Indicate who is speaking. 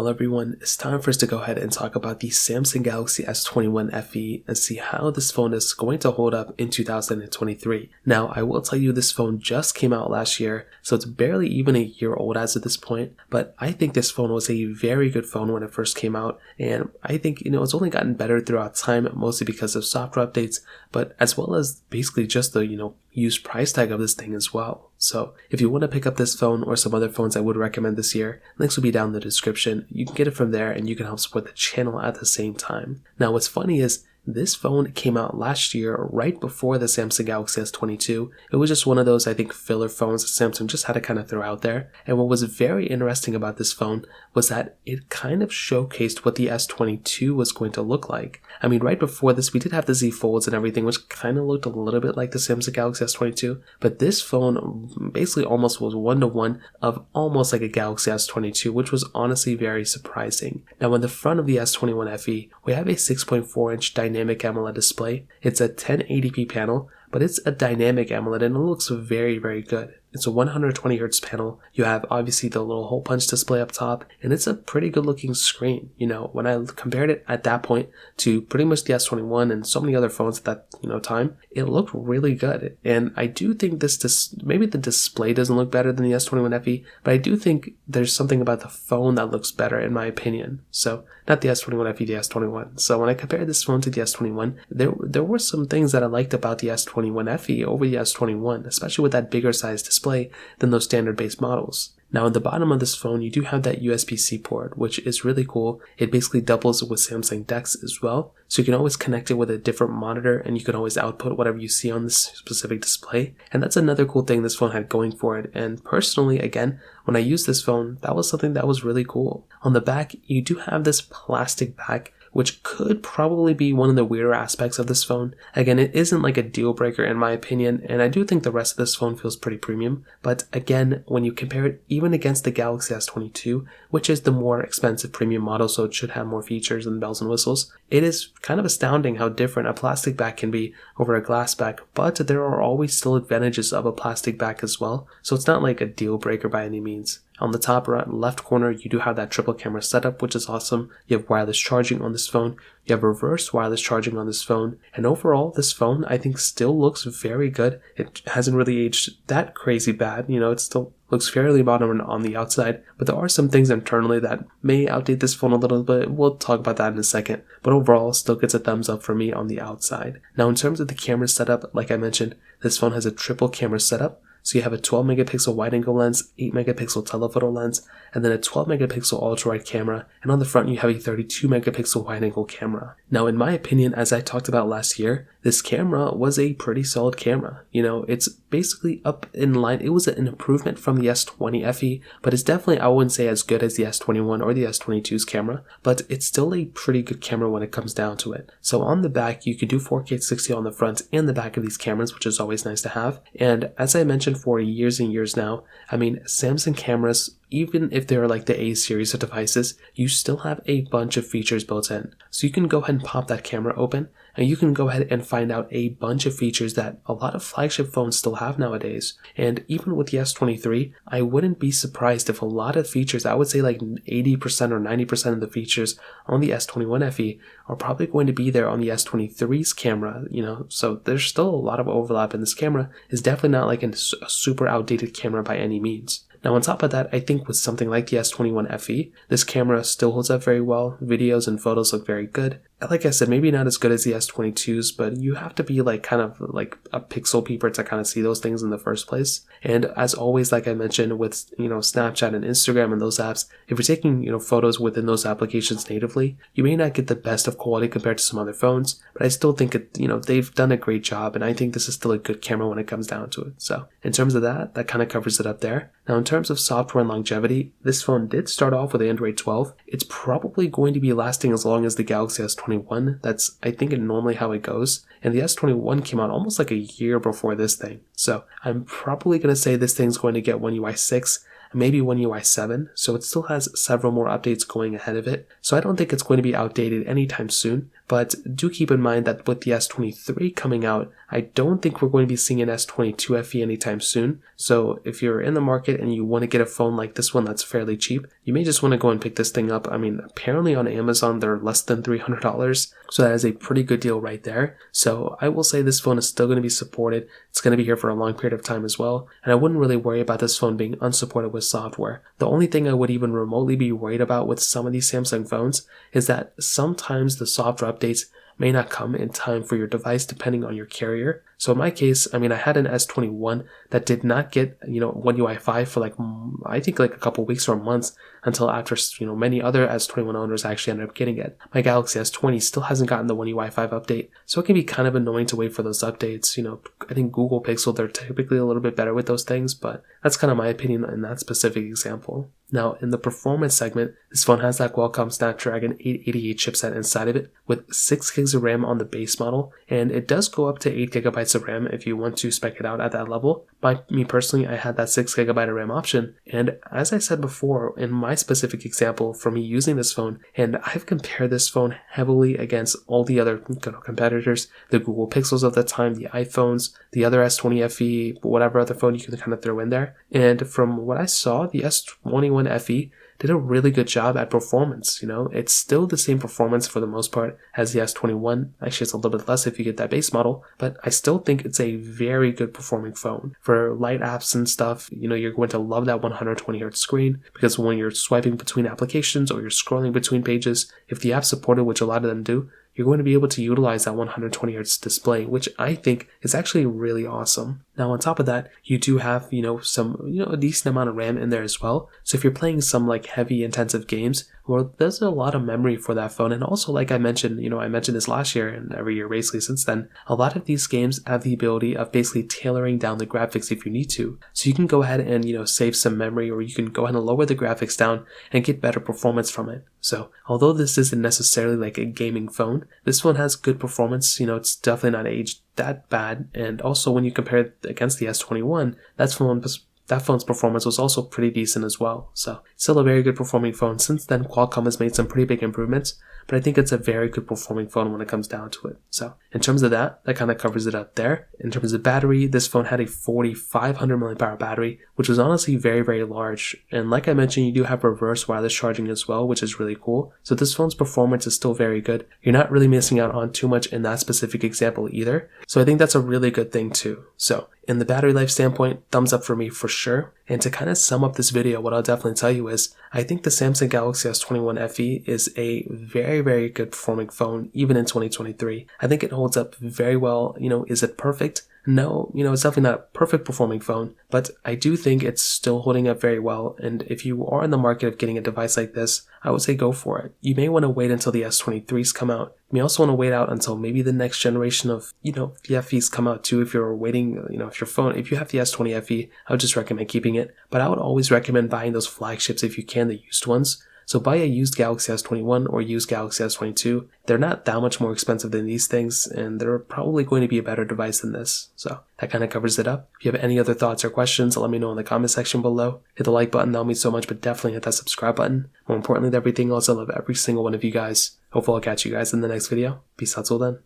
Speaker 1: Well everyone, it's time for us to go ahead and talk about the Samsung Galaxy S21 FE and see how this phone is going to hold up in 2023. Now, I will tell you this phone just came out last year, so it's barely even a year old as of this point, but I think this phone was a very good phone when it first came out, and I think, it's only gotten better throughout time, mostly because of software updates, but as well as basically just the, used price tag of this thing as well. So if you want to pick up this phone or some other phones I would recommend this year, links will be down in the description. You can get it from there and you can help support the channel at the same time. Now what's funny is this phone came out last year right before the Samsung Galaxy S22. It was just one of those, I think, filler phones that Samsung just had to kind of throw out there. And what was very interesting about this phone was that it kind of showcased what the S22 was going to look like. I mean, right before this, we did have the Z Folds and everything, which kind of looked a little bit like the Samsung Galaxy S22. But this phone basically almost was one-to-one of almost like a Galaxy S22, which was honestly very surprising. Now, in the front of the S21 FE, we have a 6.4-inch dynamic AMOLED display. It's a 1080p panel, but it's a dynamic AMOLED and it looks very, very good. It's a 120Hz panel. You have obviously the little hole punch display up top, and it's a pretty good looking screen. When I compared it at that point to pretty much the S21 and so many other phones at that time, it looked really good. And I do think maybe the display doesn't look better than the S21 FE, but I do think there's something about the phone that looks better in my opinion. So not the S21 FE, the S21. So when I compared this phone to the S21, there were some things that I liked about the S21 FE over the S21, especially with that bigger size display than those standard base models. Now at the bottom of this phone, you do have that USB-C port, which is really cool. It basically doubles with Samsung DeX as well. So you can always connect it with a different monitor and you can always output whatever you see on this specific display. And that's another cool thing this phone had going for it. And personally, again, when I used this phone, that was something that was really cool. On the back, you do have this plastic back, which could probably be one of the weirder aspects of this phone. Again, it isn't like a deal breaker in my opinion, and I do think the rest of this phone feels pretty premium. But again, when you compare it even against the Galaxy S22, which is the more expensive premium model, so it should have more features and bells and whistles, it is kind of astounding how different a plastic back can be over a glass back, but there are always still advantages of a plastic back as well, so it's not like a deal breaker by any means. On the top right left corner, you do have that triple camera setup, which is awesome. You have wireless charging on this phone. You have reverse wireless charging on this phone. And overall, this phone, I think, still looks very good. It hasn't really aged that crazy bad. It still looks fairly modern on the outside. But there are some things internally that may outdate this phone a little bit. We'll talk about that in a second. But overall, still gets a thumbs up for me on the outside. Now, in terms of the camera setup, like I mentioned, this phone has a triple camera setup. So you have a 12 megapixel wide angle lens, 8 megapixel telephoto lens, and then a 12 megapixel ultra wide camera, and on the front you have a 32 megapixel wide angle camera. Now in my opinion, as I talked about last year, this camera was a pretty solid camera. It's basically up in line. It was an improvement from the S20 FE, but it's definitely, I wouldn't say as good as the S21 or the S22's camera, but it's still a pretty good camera when it comes down to it. So on the back, you could do 4K 60 on the front and the back of these cameras, which is always nice to have. And as I mentioned for years and years now, I mean, Samsung cameras, even if they're like the A series of devices, you still have a bunch of features built in. So you can go ahead and pop that camera open and you can go ahead and find out a bunch of features that a lot of flagship phones still have nowadays. And even with the S23, I wouldn't be surprised if a lot of features, I would say like 80% or 90% of the features on the S21 FE are probably going to be there on the S23's camera, so there's still a lot of overlap, and this camera is definitely not like a super outdated camera by any means. Now on top of that, I think with something like the S21 FE, this camera still holds up very well. Videos and photos look very good. Like I said, maybe not as good as the S22s, but you have to be like kind of like a pixel peeper to kind of see those things in the first place. And as always, like I mentioned with, Snapchat and Instagram and those apps, if you're taking, photos within those applications natively, you may not get the best of quality compared to some other phones, but I still think they've done a great job, and I think this is still a good camera when it comes down to it. So in terms of that kind of covers it up there. Now in terms of software and longevity, this phone did start off with Android 12. It's probably going to be lasting as long as the Galaxy S21. That's, I think, normally how it goes. And the S21 came out almost like a year before this thing. So I'm probably going to say this thing's going to get One UI 6, maybe One UI 7. So it still has several more updates going ahead of it. So I don't think it's going to be outdated anytime soon. but do keep in mind that with the S23 coming out, I don't think we're going to be seeing an S22 FE anytime soon. So if you're in the market and you want to get a phone like this one that's fairly cheap, you may just want to go and pick this thing up. I mean, apparently on Amazon they're less than $300, so that is a pretty good deal right there. So I will say this phone is still going to be supported. It's going to be here for a long period of time as well, and I wouldn't really worry about this phone being unsupported with software. The only thing I would even remotely be worried about with some of these Samsung phones is that sometimes the software updates may not come in time for your device depending on your carrier. So in my case, I mean, I had an S21 that did not get, One UI 5 for I think a couple weeks or months until after, many other S21 owners actually ended up getting it. My Galaxy S20 still hasn't gotten the One UI 5 update, so it can be kind of annoying to wait for those updates. I think Google Pixel, they're typically a little bit better with those things, but that's kind of my opinion in that specific example. Now, in the performance segment, this phone has that Qualcomm Snapdragon 888 chipset inside of it with 6 gigs of RAM on the base model, and it does go up to 8 gigabytes of RAM if you want to spec it out at that level. Me personally, I had that 6 gigabyte of RAM option, and as I said before, in my specific example for me using this phone, and I've compared this phone heavily against all the other competitors, the Google Pixels of the time, the iPhones, the other S20 FE, whatever other phone you can kind of throw in there, and from what I saw, the S21 FE did a really good job at performance. It's still the same performance for the most part as the S21. Actually, it's a little bit less if you get that base model, but I still think it's a very good performing phone. For light apps and stuff, you're going to love that 120Hz screen, because when you're swiping between applications or you're scrolling between pages, if the app's supported, which a lot of them do, you're going to be able to utilize that 120Hz display, which I think is actually really awesome. Now, on top of that, you do have, a decent amount of RAM in there as well. So if you're playing some heavy intensive games, well, there's a lot of memory for that phone. And also, like I mentioned, I mentioned this last year and every year basically since then, a lot of these games have the ability of basically tailoring down the graphics if you need to. So you can go ahead and, save some memory, or you can go ahead and lower the graphics down and get better performance from it. So although this isn't necessarily a gaming phone, this one has good performance. It's definitely not aged that bad. And also when you compare it against the S21, that phone's performance was also pretty decent as well. So still a very good performing phone. Since then, Qualcomm has made some pretty big improvements, but I think it's a very good performing phone when it comes down to it. So in terms of that kind of covers it up there. In terms of battery, this phone had a 4,500 mAh battery, which was honestly very, very large. And like I mentioned, you do have reverse wireless charging as well, which is really cool. So this phone's performance is still very good. You're not really missing out on too much in that specific example either. So I think that's a really good thing too. So in the battery life standpoint, thumbs up for me for sure. And to kind of sum up this video, what I'll definitely tell you is, I think the Samsung Galaxy S21 FE is a very, very good performing phone, even in 2023. I think it holds up very well. Is it perfect? No, it's definitely not a perfect performing phone, but I do think it's still holding up very well. And if you are in the market of getting a device like this, I would say go for it. You may want to wait until the S23s come out. You may also want to wait out until maybe the next generation of, the FEs come out too. If you're waiting, if you have the S20 FE, I would just recommend keeping it. But I would always recommend buying those flagships if you can, the used ones. So buy a used Galaxy S21 or used Galaxy S22. They're not that much more expensive than these things, and they're probably going to be a better device than this. So that kind of covers it up. If you have any other thoughts or questions, let me know in the comment section below. Hit the like button, that'll mean so much, but definitely hit that subscribe button. More importantly than everything else, I love every single one of you guys. Hopefully I'll catch you guys in the next video. Peace out till then.